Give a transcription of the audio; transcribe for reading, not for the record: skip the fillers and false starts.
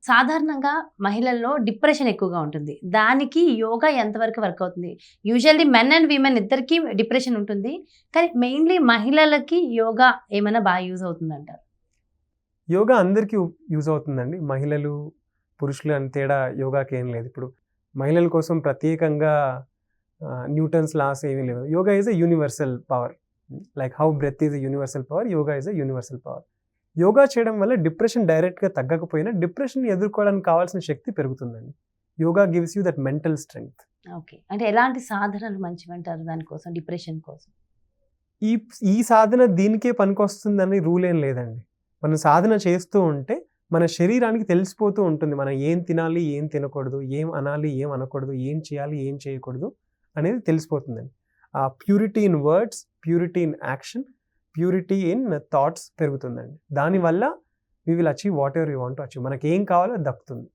సాధారణంగా మహిళల్లో డిప్రెషన్ ఎక్కువగా ఉంటుంది. దానికి యోగా ఎంతవరకు వర్క్ అవుతుంది? యూజువల్లీ మెన్ అండ్ విమెన్ ఇద్దరికీ డిప్రెషన్ ఉంటుంది. కానీ మెయిన్‌లీ మహిళలకి యోగా ఏమైనా బాగా యూజ్ అవుతుందంటారా? యోగా అందరికీ యూజ్ అవుతుందండి. మహిళలు, పురుషులు అని తేడా యోగాకి ఏం లేదు. ఇప్పుడు మహిళల కోసం ప్రత్యేకంగా న్యూటన్స్ లాస్ ఏమీ లేవు. Yoga is a universal power. Like how breath is a universal power, yoga is a universal power. Yoga చేయడం వల్ల డిప్రెషన్ డైరెక్ట్‌గా తగ్గకపోయినా డిప్రెషన్‌ని ఎదుర్కోవడానికి కావాల్సిన శక్తి పెరుగుతుందండి. Yoga gives you that mental strength. Okay. అంటే ఎలాంటి సాధనలు మంచివంటారు దానికోసం డిప్రెషన్ కోసం? ఈ ఈ సాధన దీనికే పనికొస్తుందని రూల్ ఏం లేదండి. మనం సాధన చేస్తూ ఉంటే మన శరీరానికి తెలిసిపోతూ ఉంటుంది. మనం ఏం తినాలి, ఏం తినకూడదు, ఏం అనాలి, ఏం అనకూడదు, ఏం చేయాలి, ఏం చేయకూడదు అనేది తెలిసిపోతుందండి. ఆ purity in words, purity in action, purity in thoughts పెరుగుతుందండి. దానివల్ల we will achieve whatever you want to achieve. మనకేం కావాలో అది దక్కుతుంది.